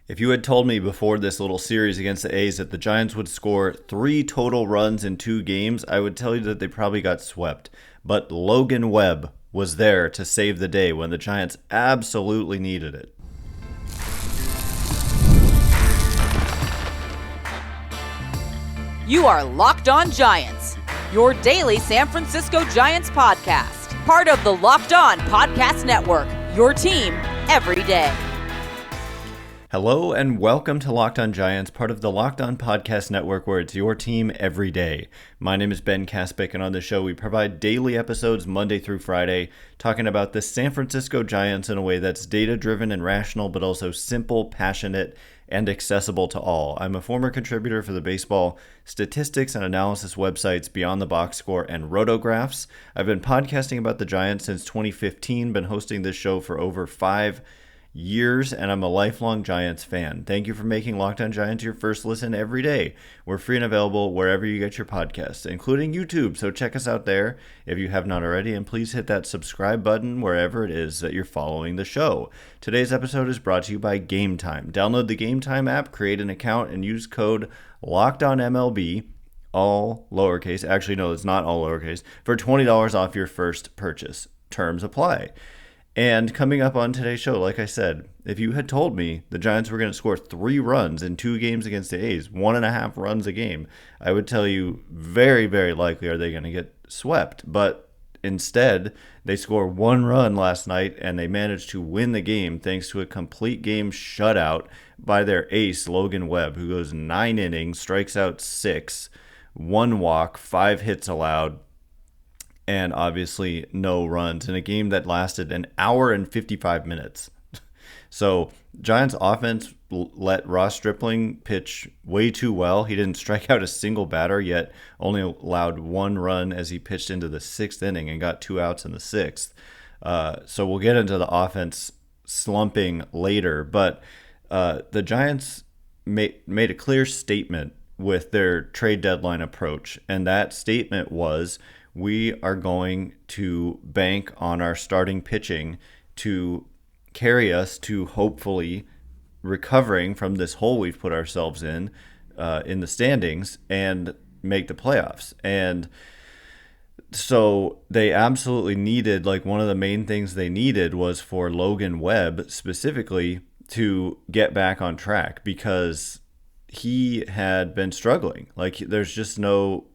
If you had told me before this little series against the A's that the Giants would score 3 total runs in 2 games, I would tell you that they probably got swept. But Logan Webb was there to save the day when the Giants absolutely needed it. You are Locked On Giants, your daily San Francisco Giants podcast. Part of the Locked On Podcast Network, your team every day. Hello and welcome to Locked On Giants, part of the Locked On Podcast Network, where it's your team every day. My name is Ben Kaspick, and on the show we provide daily episodes Monday through Friday, talking about the San Francisco Giants in a way that's data-driven and rational, but also simple, passionate, and accessible to all. I'm a former contributor for the baseball statistics and analysis websites Beyond the Box Score and RotoGraphs. I've been podcasting about the Giants since 2015, been hosting this show for over 5 years, and I'm a lifelong Giants fan. Thank you for making Locked On Giants your first listen every day. We're free and available wherever you get your podcasts, including YouTube, so check us out there if you have not already, and please hit that subscribe button wherever it is that you're following the show. Today's episode is brought to you by Game Time. Download the Game Time app, create an account, and use code LOCKEDONMLB, all lowercase, actually no, it's not all lowercase, for $20 off your first purchase. Terms apply. And coming up on today's show, like I said, if you had told me the Giants were going to score 3 runs in 2 games against the A's, 1.5 runs a game, I would tell you very, very likely are they going to get swept. But instead, they score 1 run last night, and they managed to win the game thanks to a complete game shutout by their ace, Logan Webb, who goes 9 innings, strikes out 6, 1 walk, 5 hits allowed, and obviously no runs in a game that lasted an hour and 55 minutes. So Giants offense let Ross Stripling pitch way too well. He didn't strike out a single batter, yet only allowed 1 run as he pitched into the 6th inning and got 2 outs in the 6th. So we'll get into the offense slumping later, but the Giants made a clear statement with their trade deadline approach, and that statement was, we are going to bank on our starting pitching to carry us to hopefully recovering from this hole we've put ourselves in the standings and make the playoffs. And so they absolutely needed, like, one of the main things they needed was for Logan Webb specifically to get back on track, because he had been struggling. Like, there's just no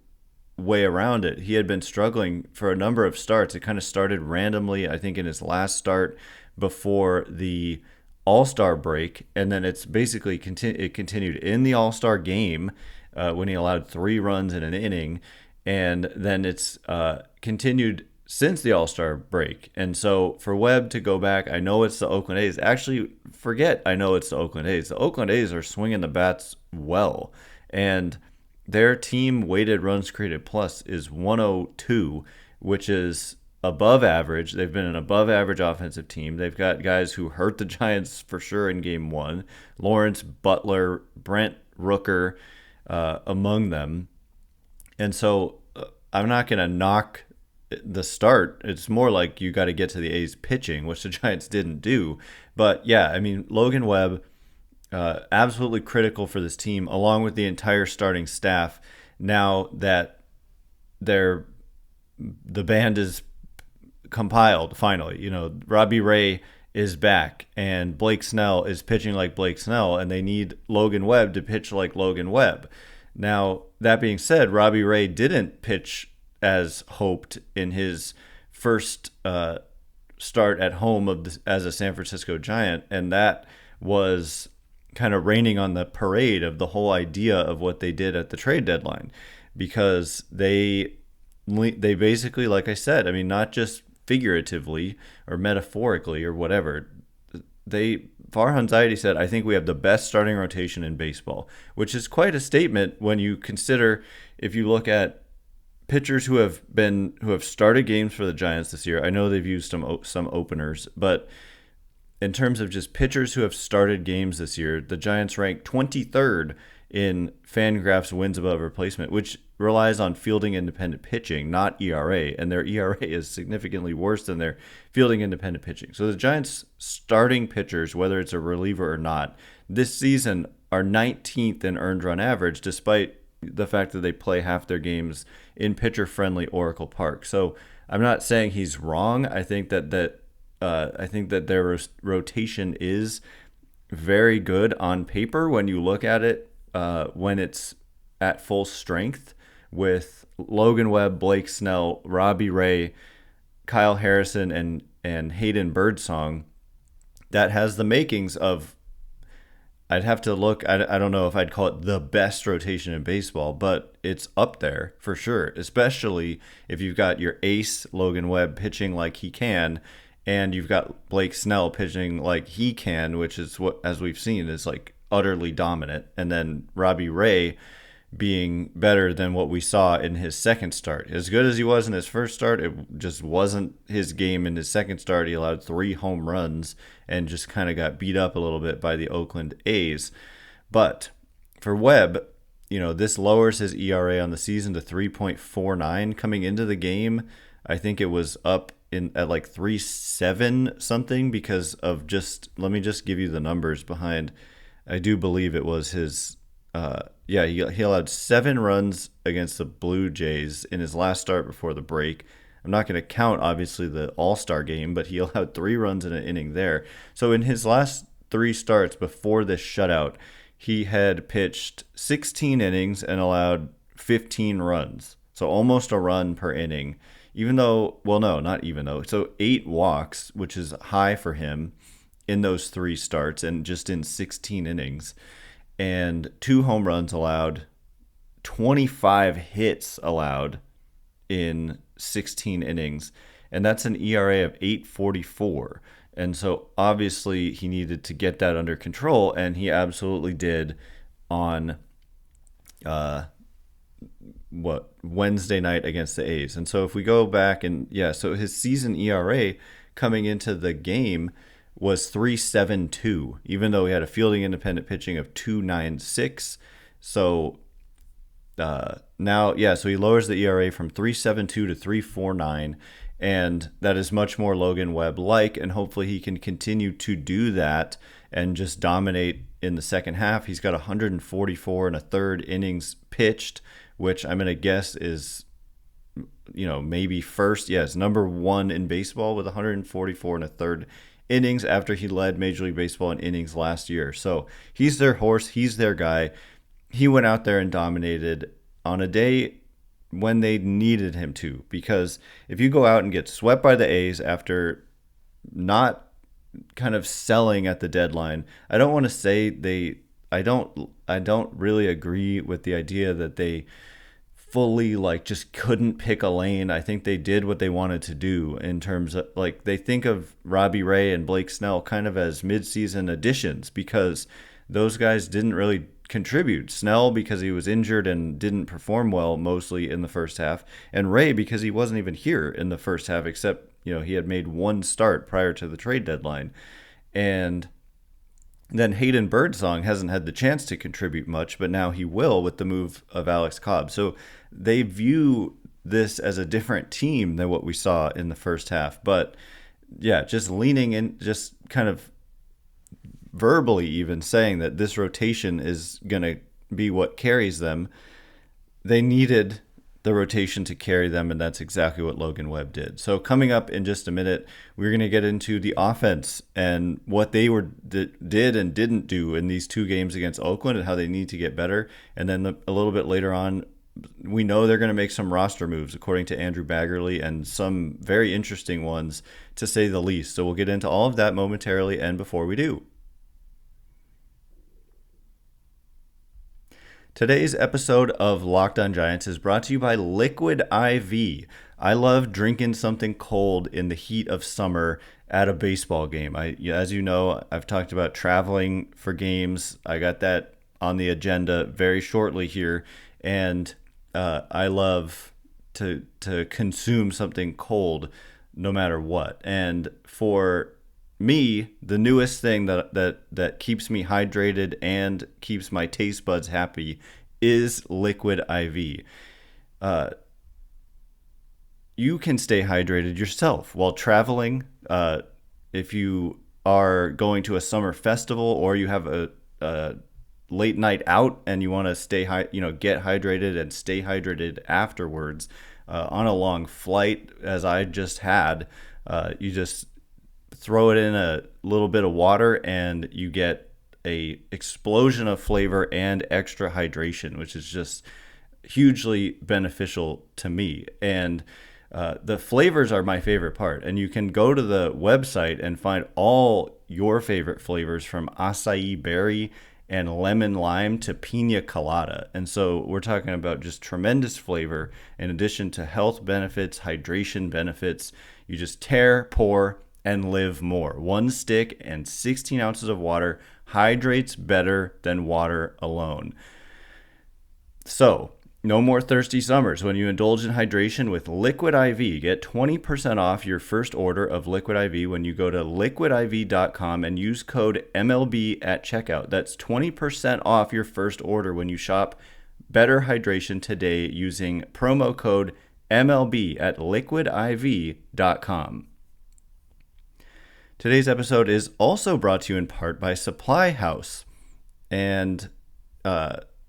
way around it. He had been struggling for a number of starts. It kind of started randomly, I think, in his last start before the All-Star break, and then it's basically it continued in the All-Star game when he allowed 3 runs in an inning, and then it's continued since the All-Star break. And so for Webb to go back, I know it's the Oakland A's. Actually, forget I know it's the Oakland A's. The Oakland A's are swinging the bats well, and their team weighted runs created plus is 102, which is above average. They've been an above average offensive team. They've got guys who hurt the Giants for sure in game 1. Lawrence, Butler, Brent Rooker among them. And so I'm not going to knock the start. It's more like you got to get to the A's pitching, which the Giants didn't do. But yeah, I mean, Logan Webb, absolutely critical for this team, along with the entire starting staff. Now that the band is compiled, finally, Robbie Ray is back and Blake Snell is pitching like Blake Snell, and they need Logan Webb to pitch like Logan Webb. Now, that being said, Robbie Ray didn't pitch as hoped in his first start at home as a San Francisco Giant, and that was kind of raining on the parade of the whole idea of what they did at the trade deadline, because they basically, like I said, I mean, not just figuratively or metaphorically or whatever, Farhan Zaidi said, I think we have the best starting rotation in baseball, which is quite a statement when you consider, if you look at pitchers who have started games for the Giants this year. I know they've used some openers, but in terms of just pitchers who have started games this year, the Giants rank 23rd in FanGraphs wins above replacement, which relies on fielding independent pitching, not ERA, and their ERA is significantly worse than their fielding independent pitching. So the Giants' starting pitchers, whether it's a reliever or not, this season are 19th in earned run average, despite the fact that they play half their games in pitcher-friendly Oracle Park. So I'm not saying he's wrong. I think that their rotation is very good on paper when you look at it when it's at full strength, with Logan Webb, Blake Snell, Robbie Ray, Kyle Harrison, and Hayden Birdsong. That has the makings of, I'd have to look, I don't know if I'd call it the best rotation in baseball, but it's up there for sure, especially if you've got your ace, Logan Webb, pitching like he can, and you've got Blake Snell pitching like he can, which is what, as we've seen, is like utterly dominant. And then Robbie Ray being better than what we saw in his second start. As good as he was in his first start, it just wasn't his game in his second start. He allowed 3 home runs and just kind of got beat up a little bit by the Oakland A's. But for Webb, this lowers his ERA on the season to 3.49. Coming into the game, I think it was up at like 3.7 something because of let me just give you the numbers behind. I do believe it was his, he allowed 7 runs against the Blue Jays in his last start before the break. I'm not going to count, obviously, the All-Star game, but he allowed 3 runs in an inning there. So in his last 3 starts before this shutout, he had pitched 16 innings and allowed 15 runs. So almost a run per inning. So 8 walks, which is high for him in those 3 starts and just in 16 innings. And 2 home runs allowed, 25 hits allowed in 16 innings. And that's an ERA of 8.44. And so obviously he needed to get that under control, and he absolutely did on Wednesday night against the A's. And so if we go back so his season ERA coming into the game was 3.72, even though he had a fielding independent pitching of 2.96. So so he lowers the ERA from 3.72 to 3.49, and that is much more Logan Webb-like, and hopefully he can continue to do that and just dominate in the second half. He's got 144 and a third innings pitched, which I'm going to guess is, maybe first. Yes, number 1 in baseball with 144 and a third innings after he led Major League Baseball in innings last year. So he's their horse. He's their guy. He went out there and dominated on a day when they needed him to, because if you go out and get swept by the A's after not kind of selling at the deadline, I don't want to say I don't really agree with the idea that they fully just couldn't pick a lane. I think they did what they wanted to do in terms of they think of Robbie Ray and Blake Snell kind of as midseason additions, because those guys didn't really contribute. Snell because he was injured and didn't perform well mostly in the first half, and Ray because he wasn't even here in the first half, except he had made 1 start prior to the trade deadline. And then Hayden Birdsong hasn't had the chance to contribute much, but now he will with the move of Alex Cobb. So they view this as a different team than what we saw in the first half. But yeah, just leaning in, just kind of verbally even saying that this rotation is going to be what carries them. They needed the rotation to carry them, and that's exactly what Logan Webb did. So coming up in just a minute, we're going to get into the offense and what they did and didn't do in these 2 games against Oakland and how they need to get better. And then a little bit later on, we know they're going to make some roster moves, according to Andrew Baggerly, and some very interesting ones, to say the least. So we'll get into all of that momentarily, and before we do, today's episode of Locked On Giants is brought to you by Liquid IV. I love drinking something cold in the heat of summer at a baseball game. As you know, I've talked about traveling for games. I got that on the agenda very shortly here, and I love to consume something cold no matter what. And for me, the newest thing that keeps me hydrated and keeps my taste buds happy is Liquid IV. you can stay hydrated yourself while traveling. If you are going to a summer festival or you have a late night out and you want to get hydrated and stay hydrated afterwards, on a long flight, as I just had, you just throw it in a little bit of water and you get a explosion of flavor and extra hydration, which is just hugely beneficial to me. And the flavors are my favorite part. And you can go to the website and find all your favorite flavors, from acai berry and lemon lime to pina colada. And so we're talking about just tremendous flavor in addition to health benefits, hydration benefits. You just tear, pour, and live more. One stick and 16 ounces of water hydrates better than water alone. So, no more thirsty summers when you indulge in hydration with Liquid IV. Get 20% off your first order of Liquid IV when you go to liquidiv.com and use code MLB at checkout. That's 20% off your first order when you shop Better Hydration today using promo code MLB at liquidiv.com. Today's episode is also brought to you in part by Supply House. And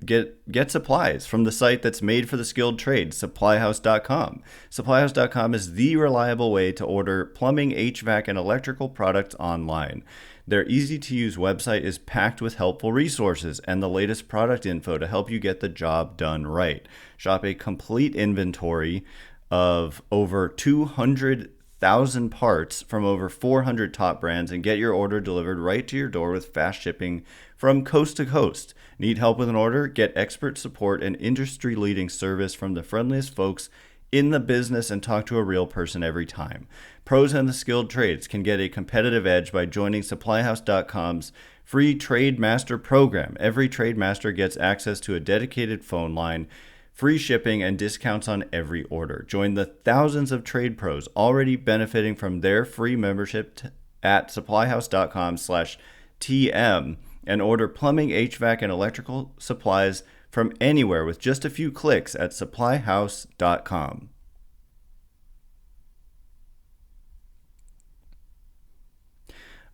get supplies from the site that's made for the skilled trades, supplyhouse.com. Supplyhouse.com is the reliable way to order plumbing, HVAC, and electrical products online. Their easy-to-use website is packed with helpful resources and the latest product info to help you get the job done right. Shop a complete inventory of over 200,000 parts from over 400 top brands and get your order delivered right to your door with fast shipping from coast to coast. Need help with an order? Get expert support and industry-leading service from the friendliest folks in the business and talk to a real person every time. Pros and the skilled trades can get a competitive edge by joining supplyhouse.com's free Trade Master program. Every Trade Master gets access to a dedicated phone line, free shipping, and discounts on every order. Join the thousands of trade pros already benefiting from their free membership at supplyhouse.com/TM and order plumbing, HVAC, and electrical supplies from anywhere with just a few clicks at supplyhouse.com.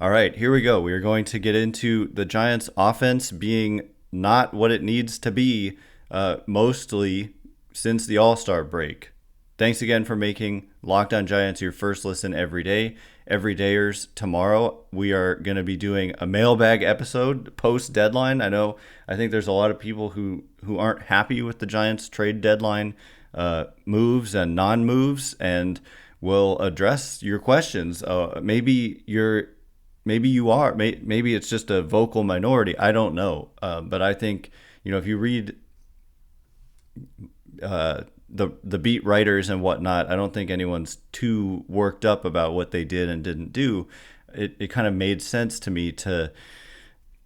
All right, here we go. We are going to get into the Giants' offense being not what it needs to be, mostly since the All-Star break. Thanks again for making Locked On Giants your first listen every day. Everydayers, tomorrow we are going to be doing a mailbag episode post-deadline. I think there's a lot of people who aren't happy with the Giants' trade deadline moves and non-moves, and we'll address your questions. Maybe you are. Maybe it's just a vocal minority. I don't know. But I think, if you read the beat writers and whatnot, I don't think anyone's too worked up about what they did and didn't do. It kind of made sense to me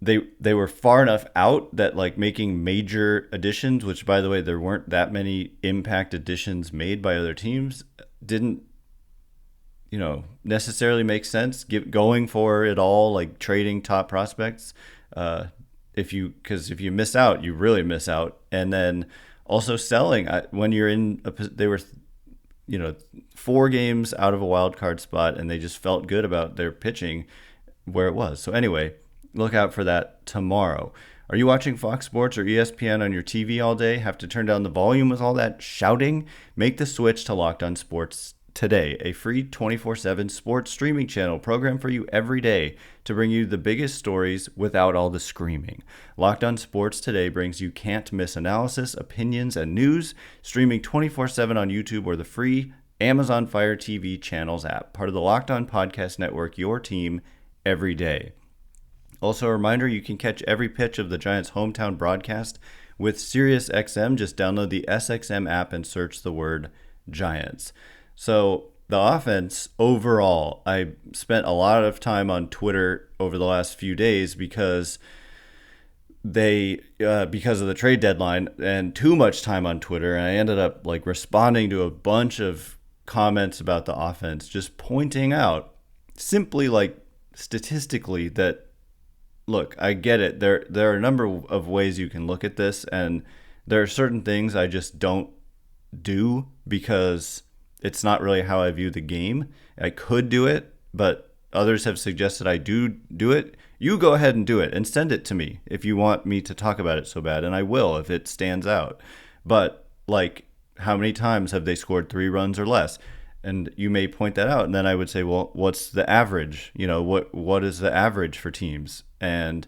they were far enough out that making major additions, which by the way, there weren't that many impact additions made by other teams, didn't necessarily make sense. Going for it all, trading top prospects. Because if you miss out, you really miss out. And then also selling when you're they were 4 games out of a wild card spot, and they just felt good about their pitching where it was. So anyway, look out for that tomorrow. Are you watching Fox Sports or ESPN on your TV all day? Have to turn down the volume with all that shouting? Make the switch to Locked On Sports today, a free 24/7 sports streaming channel program for you every day to bring you the biggest stories without all the screaming. Locked On Sports Today brings you can't-miss analysis, opinions, and news, streaming 24/7 on YouTube or the free Amazon Fire TV channels app, part of the Locked On Podcast Network, your team every day. Also, a reminder, you can catch every pitch of the Giants' hometown broadcast with SiriusXM. Just download the SXM app and search the word Giants. So the offense overall, I spent a lot of time on Twitter over the last few days because of the trade deadline, and too much time on Twitter. And I ended up responding to a bunch of comments about the offense, just pointing out simply statistically that, look, I get it. There are a number of ways you can look at this, and there are certain things I just don't do because it's not really how I view the game. I could do it, but others have suggested I do it. You go ahead and do it and send it to me if you want me to talk about it so bad, and I will if it stands out. But like, how many times have they scored 3 runs or less? And you may point that out, and then I would say, well, what's the average? What is the average for teams? And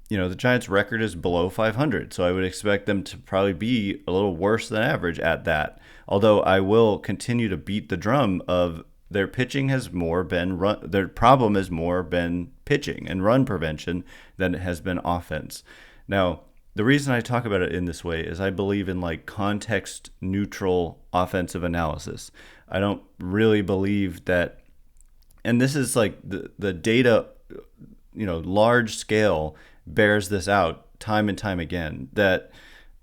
the Giants' record is below 500, so I would expect them to probably be a little worse than average at that. Although I will continue to beat the drum of their pitching has more been run. Their problem has more been pitching and run prevention than it has been offense. Now, the reason I talk about it in this way is I believe in like context neutral offensive analysis. I don't really believe that, and this is like the data, large scale bears this out time and time again, that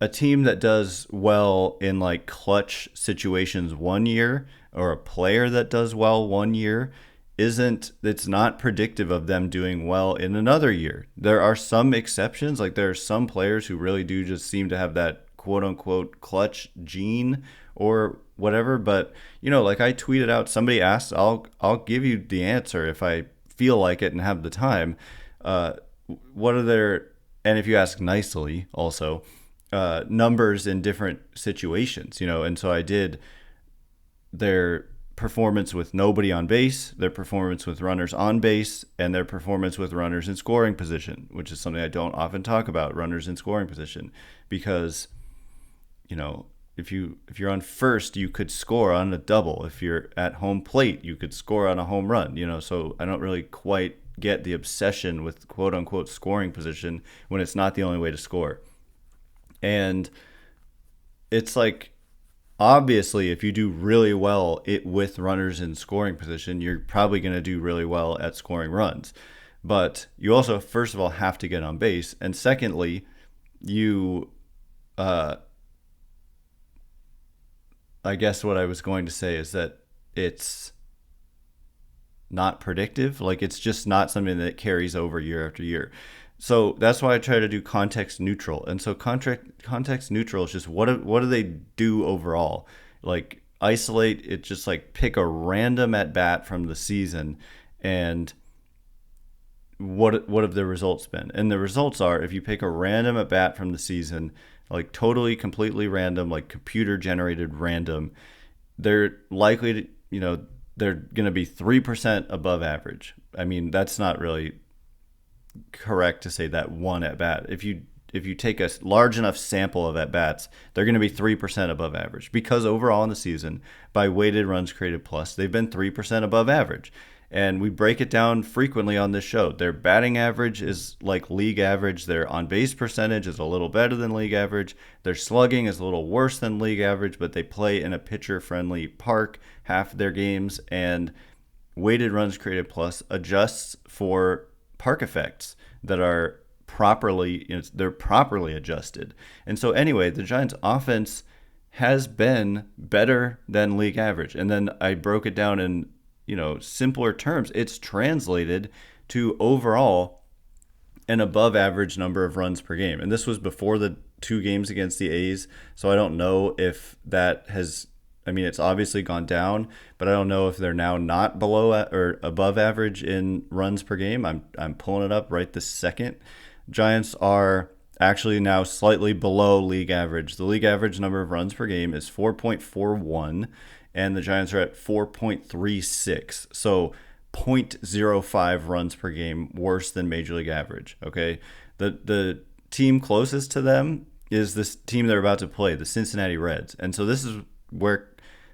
a team that does well in like clutch situations one year, or a player that does well one year, it's not predictive of them doing well in another year. There are some exceptions, like there are some players who really do just seem to have that quote unquote clutch gene or whatever. But like I tweeted out, somebody asked, I'll give you the answer if I feel like it and have the time. What are their, and if you ask nicely also, numbers in different situations, and so I did their performance with nobody on base, their performance with runners on base, and their performance with runners in scoring position, which is something I don't often talk about, runners in scoring position, because if you're on first, you could score on a double. If you're at home plate, you could score on a home run, so I don't really quite get the obsession with quote unquote scoring position when it's not the only way to score. And it's like, obviously, if you do really well with runners in scoring position, you're probably going to do really well at scoring runs. But you also, first of all, have to get on base. And secondly, you, I guess what I was going to say is that it's not predictive. Like, it's just not something that carries over year after year. So that's why I try to do context neutral. And so context neutral is just what do they do overall? Like, isolate it, just like pick a random at bat from the season, and what have the results been? And the results are, if you pick a random at bat from the season, like totally completely random, like computer generated random, they're likely to, they're going to be 3% above average. I mean, that's not really correct to say that one at bat. If you take a large enough sample of at bats, they're going to be 3% above average, because overall in the season, by weighted runs created plus, they've been 3% above average. And we break it down frequently on this show. Their batting average is like league average. Their on-base percentage is a little better than league average. Their slugging is a little worse than league average, but they play in a pitcher-friendly park half their games. And weighted runs created plus adjusts for park effects that are properly adjusted. And so anyway, the Giants offense has been better than league average. And then I broke it down in simpler terms. It's translated to overall an above average number of runs per game. And this was before the 2 games against the A's. So I don't know if that has, it's obviously gone down, but I don't know if they're now not below or above average in runs per game. I'm pulling it up right this second. Giants are actually now slightly below league average. The league average number of runs per game is 4.41, and the Giants are at 4.36. So 0.05 runs per game worse than Major League average. Okay, the team closest to them is this team they're about to play, the Cincinnati Reds, and so this is where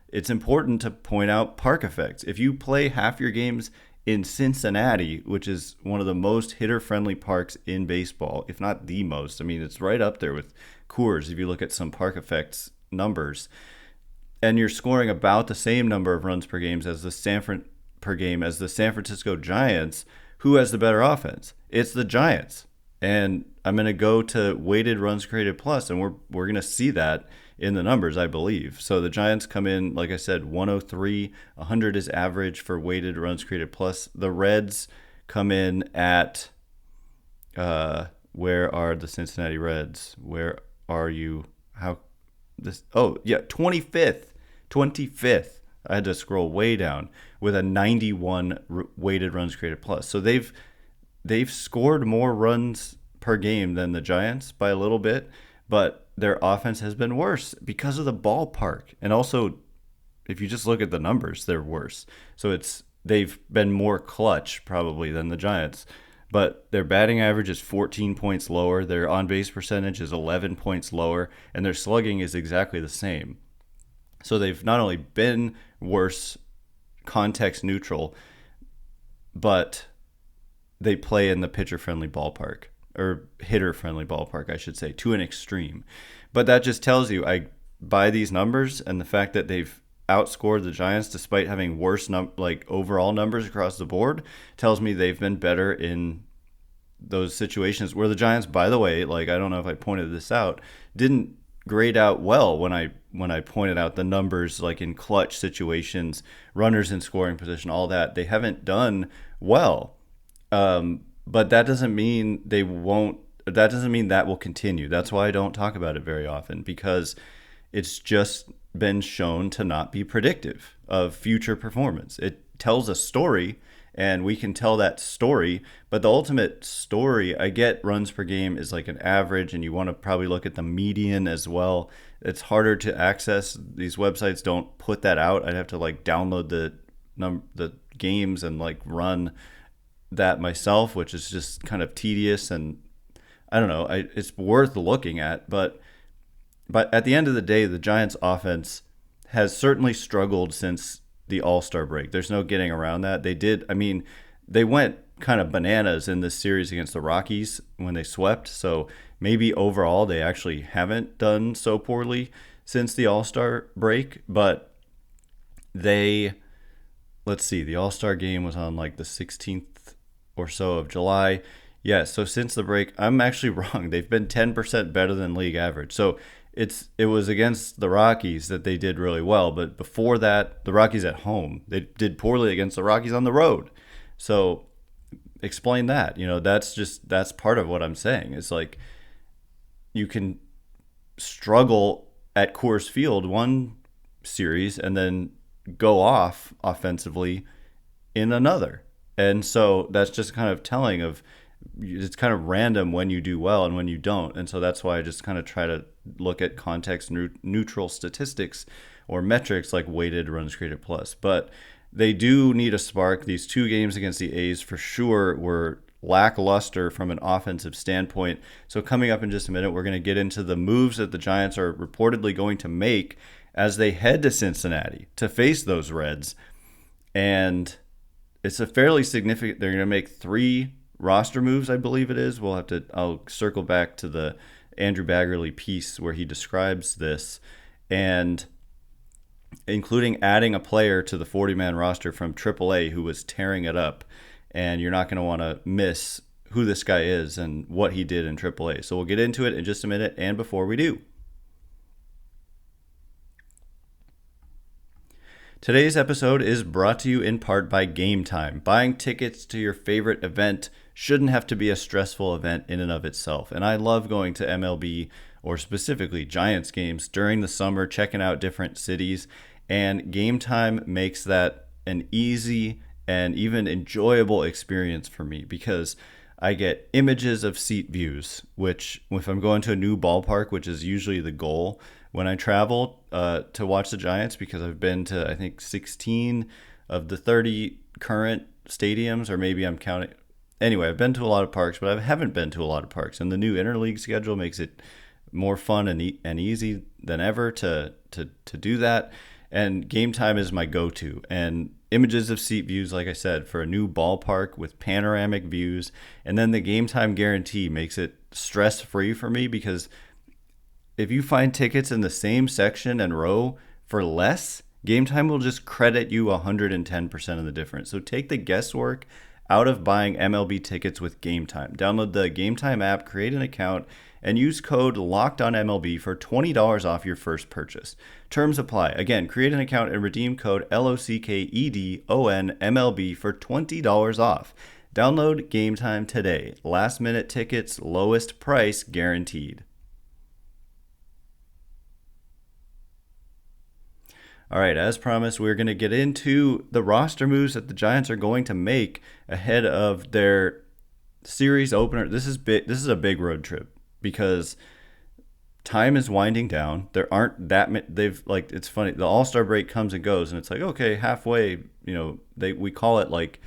it's important to point out park effects. If you play half your games in Cincinnati, which is one of the most hitter-friendly parks in baseball, if not the most, it's right up there with Coors if you look at some park effects numbers, and you're scoring about the same number of runs per game as the San Francisco Giants, who has the better offense? It's the Giants. And I'm going to go to weighted runs created plus, and we're going to see that in the numbers, I believe. So the Giants come in, like I said, 103. 100 is average for weighted runs created plus. The Reds come in at, where are the Cincinnati Reds? Where are you? 25th. 25th. I had to scroll way down with a 91 weighted runs created plus. So they've scored more runs per game than the Giants by a little bit, but their offense has been worse because of the ballpark. And also, if you just look at the numbers, they're worse. So they've been more clutch probably than the Giants. But their batting average is 14 points lower, their on-base percentage is 11 points lower, and their slugging is exactly the same. So they've not only been worse context neutral, but they play in the pitcher-friendly ballpark, or hitter-friendly ballpark, I should say, to an extreme. But that just tells you, by these numbers and the fact that they've outscored the Giants despite having worse overall numbers across the board, tells me they've been better in those situations where the Giants, by the way, I don't know if I pointed this out, didn't grade out well when I pointed out the numbers, in clutch situations, runners in scoring position, all that. They haven't done well. But that doesn't mean that doesn't mean that will continue. That's why I don't talk about it very often, because it's just been shown to not be predictive of future performance. It tells a story, and we can tell that story, but the ultimate story, I get runs per game is an average, and you want to probably look at the median as well. It's harder to access. These websites don't put that out. I'd have to download the games and run that myself, which is just kind of tedious, and I don't know. It's worth looking at, but at the end of the day, the Giants' offense has certainly struggled since the All-Star break. There's no getting around that. They went kind of bananas in this series against the Rockies when they swept, so maybe overall they actually haven't done so poorly since the All-Star break, but let's see, the All-Star game was on the 16th or so of July. Yeah, so since the break, I'm actually wrong. They've been 10% better than league average. So it was against the Rockies that they did really well, but before that, the Rockies at home, they did poorly against the Rockies on the road. So explain that. That's part of what I'm saying. It's you can struggle at Coors Field one series and then go off offensively in another. And so that's just kind of telling of, it's kind of random when you do well and when you don't. And so that's why I just kind of try to look at context neutral statistics or metrics like weighted runs created plus. But they do need a spark. These two games against the A's for sure were lackluster from an offensive standpoint. So coming up in just a minute, we're going to get into the moves that the Giants are reportedly going to make as they head to Cincinnati to face those Reds. And it's a fairly significant, they're going to make 3 roster moves, I believe it is. I'll circle back to the Andrew Baggerly piece where he describes this, and including adding a player to the 40-man roster from AAA who was tearing it up. And you're not going to want to miss who this guy is and what he did in AAA. So we'll get into it in just a minute, and before we do, today's episode is brought to you in part by Game Time. Buying tickets to your favorite event shouldn't have to be a stressful event in and of itself. And I love going to MLB, or specifically Giants games, during the summer, checking out different cities. And Game Time makes that an easy and even enjoyable experience for me, because I get images of seat views, which if I'm going to a new ballpark, which is usually the goal when I travel to watch the Giants, because I've been to, I think, 16 of the 30 current stadiums, or maybe I'm counting. Anyway, I've been to a lot of parks, but I haven't been to a lot of parks. And the new interleague schedule makes it more fun and easy than ever to do that. And Game Time is my go-to. And images of seat views, like I said, for a new ballpark with panoramic views. And then the Game Time guarantee makes it stress-free for me, because if you find tickets in the same section and row for less, Game Time will just credit you 110% of the difference. So take the guesswork out of buying MLB tickets with Game Time. Download the Game Time app, create an account, and use code LOCKEDONMLB for $20 off your first purchase. Terms apply. Again, create an account and redeem code LOCKEDONMLB for $20 off. Download Game Time today. Last minute tickets, lowest price guaranteed. All right, as promised, we're going to get into the roster moves that the Giants are going to make ahead of their series opener. This is big. This is a big road trip because time is winding down. There aren't that many. It's funny. The All-Star break comes and goes, and it's like, okay, halfway. We call it like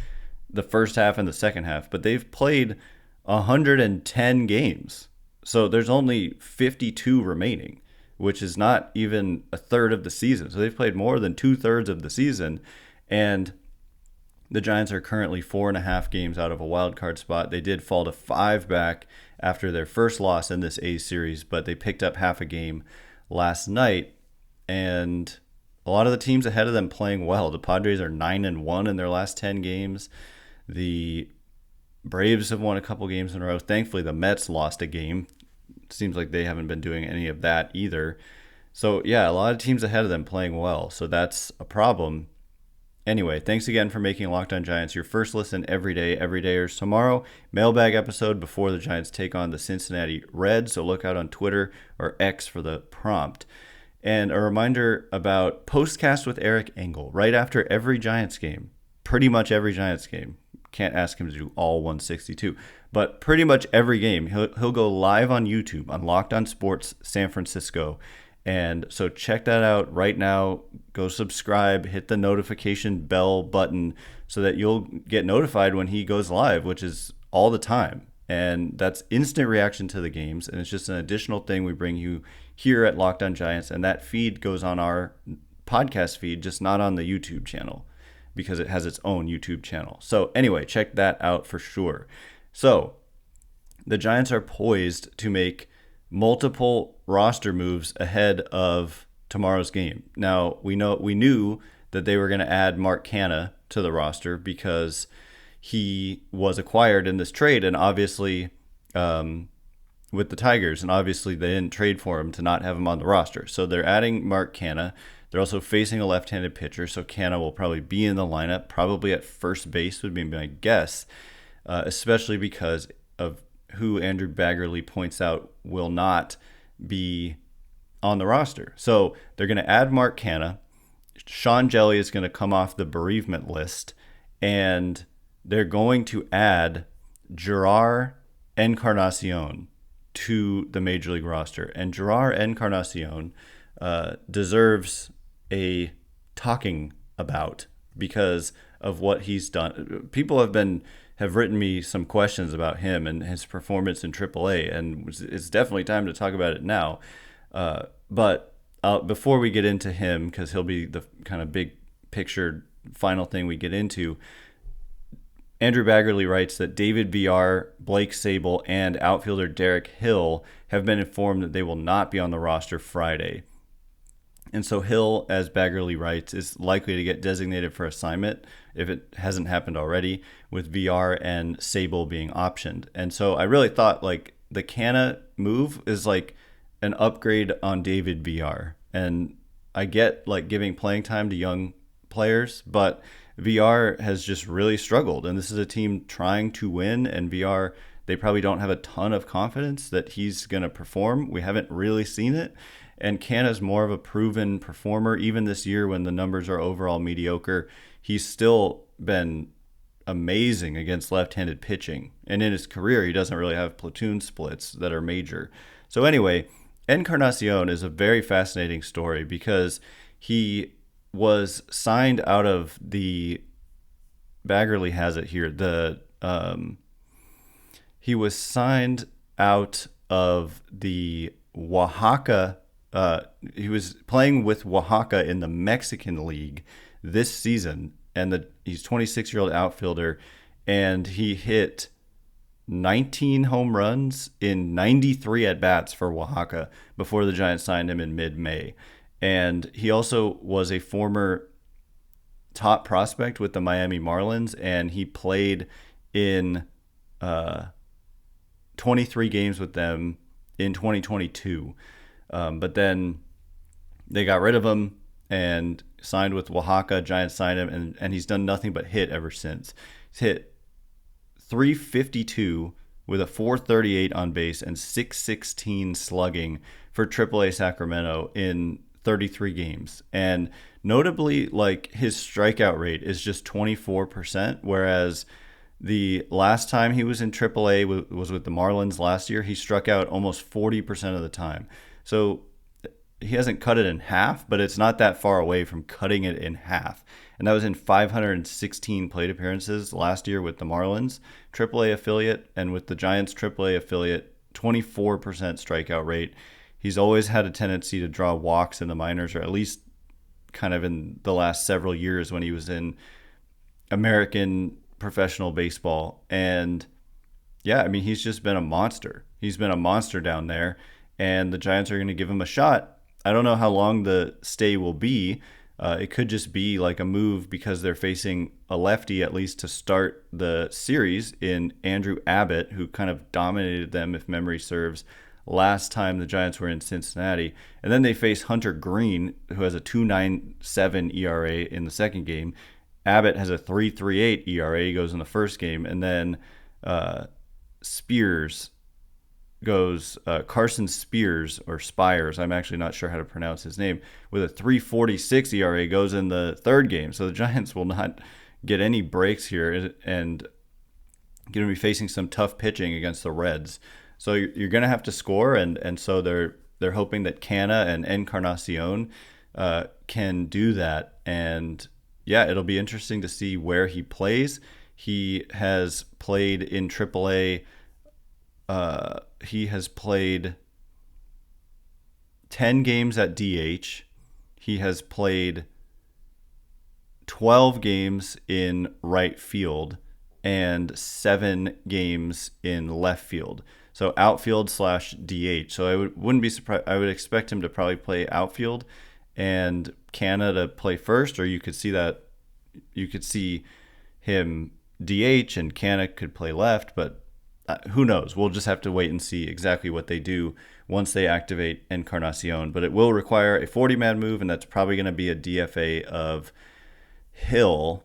the first half and the second half, but they've played 110 games, so there's only 52 remaining, which is not even a third of the season. So they've played more than 2/3 of the season, and the Giants are currently 4.5 games out of a wild card spot. They did fall to 5 back after their first loss in this A's series, but they picked up half a game last night, and a lot of the teams ahead of them playing well. The Padres are 9-1 in their last 10 games. The Braves have won a couple games in a row. Thankfully, the Mets lost a game. Seems like they haven't been doing any of that either. So, yeah, a lot of teams ahead of them playing well. So that's a problem. Anyway, thanks again for making Locked On Giants your first listen every day. Every day is tomorrow. Mailbag episode before the Giants take on the Cincinnati Reds. So look out on Twitter or X for the prompt. And a reminder about Postcast with Eric Engel right after every Giants game. Pretty much every Giants game. Can't ask him to do all 162. But pretty much every game, he'll go live on YouTube on Locked On Sports San Francisco. And so check that out right now. Go subscribe, hit the notification bell button so that you'll get notified when he goes live, which is all the time. And that's instant reaction to the games. And it's just an additional thing we bring you here at Locked On Giants. And that feed goes on our podcast feed, just not on the YouTube channel because it has its own YouTube channel. So anyway, check that out for sure. So the Giants are poised to make multiple roster moves ahead of tomorrow's game. Now, we knew that they were going to add Mark Canha to the roster because he was acquired in this trade, and obviously with the Tigers, and obviously they didn't trade for him to not have him on the roster. So they're adding Mark Canha. They're also facing a left-handed pitcher, so Canha will probably be in the lineup, probably at first base would be my guess, especially because of who Andrew Baggerly points out will not be on the roster. So they're going to add Mark Canha. Sean Jelly is going to come off the bereavement list, and they're going to add Gerard Encarnacion to the Major League roster. And Gerard Encarnacion deserves a talking about because of what he's done. People have written me some questions about him and his performance in AAA, and it's definitely time to talk about it now. But before we get into him, because he'll be the kind of big picture final thing we get into, Andrew Baggerly writes that David Villar, Blake Sable, and outfielder Derek Hill have been informed that they will not be on the roster Friday. And so Hill, as Baggerly writes, is likely to get designated for assignment if it hasn't happened already, with VR and Sable being optioned. And so I really thought like the Canha move is like an upgrade on David VR. And I get like giving playing time to young players, but VR has just really struggled. And this is a team trying to win, and VR, they probably don't have a ton of confidence that he's going to perform. We haven't really seen it. And Canha's more of a proven performer. Even this year when the numbers are overall mediocre, he's still been amazing against left-handed pitching. And in his career, he doesn't really have platoon splits that are major. So anyway, Encarnacion is a very fascinating story because he was signed out of the Baggerly has it here. He was signed out of the Oaxaca. He was playing with Oaxaca in the Mexican League this season, and he's 26-year-old outfielder, and he hit 19 home runs in 93 at-bats for Oaxaca before the Giants signed him in mid-May. And he also was a former top prospect with the Miami Marlins, and he played in 23 games with them in 2022. But then they got rid of him and signed with Oaxaca. Giants signed him, and he's done nothing but hit ever since. He's hit .352 with a .438 on base and .616 slugging for AAA Sacramento in 33 games. And notably, like, his strikeout rate is just 24%, whereas the last time he was in AAA was with the Marlins last year. He struck out almost 40% of the time. So he hasn't cut it in half, but it's not that far away from cutting it in half. And that was in 516 plate appearances last year with the Marlins AAA affiliate, and with the Giants AAA affiliate, 24% strikeout rate. He's always had a tendency to draw walks in the minors, or at least kind of in the last several years when he was in American professional baseball. And yeah, I mean, he's just been a monster. He's been a monster down there, and the Giants are going to give him a shot. I don't know how long the stay will be. It could just be like a move because they're facing a lefty, at least to start the series, in Andrew Abbott, who kind of dominated them, if memory serves, last time the Giants were in Cincinnati. And then they face Hunter Green, who has a 2.97 ERA in the second game. Abbott has a 3.38 ERA. He goes in the first game. And then Carson Spears, or Spires, I'm actually not sure how to pronounce his name, with a 3.46 ERA, goes in the third game. So the Giants will not get any breaks here and going to be facing some tough pitching against the Reds. So you're going to have to score, and so they're hoping that Canna and Encarnacion can do that. And yeah, it'll be interesting to see where he plays. He has played in AAA. He has played 10 games at DH. He has played 12 games in right field and 7 games in left field. So outfield / DH. So I wouldn't be surprised. I would expect him to probably play outfield and Canna to play first, or you could see him DH and Canna could play left, but who knows? We'll just have to wait and see exactly what they do once they activate Encarnacion. But it will require a 40-man move, and that's probably going to be a DFA of Hill,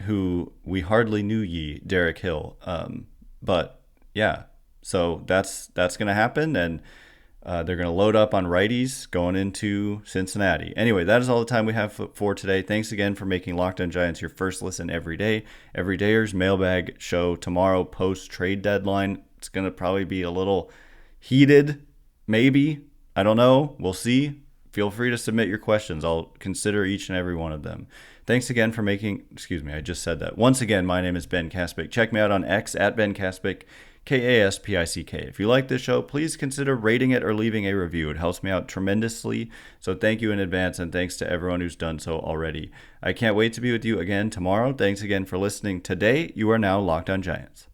who we hardly knew Derek Hill. But yeah, so that's going to happen, and they're going to load up on righties going into Cincinnati. Anyway, that is all the time we have for today. Thanks again for making Locked On Giants your first listen every day. Everydayers Mailbag show tomorrow post-trade deadline. It's going to probably be a little heated, maybe. I don't know. We'll see. Feel free to submit your questions. I'll consider each and every one of them. Thanks again for I just said that. Once again, my name is Ben Kaspick. Check me out on X at Ben Kaspick. Kaspick. If you like this show, please consider rating it or leaving a review. It helps me out tremendously. So thank you in advance, and thanks to everyone who's done so already. I can't wait to be with you again tomorrow. Thanks again for listening today. You are now Locked On Giants.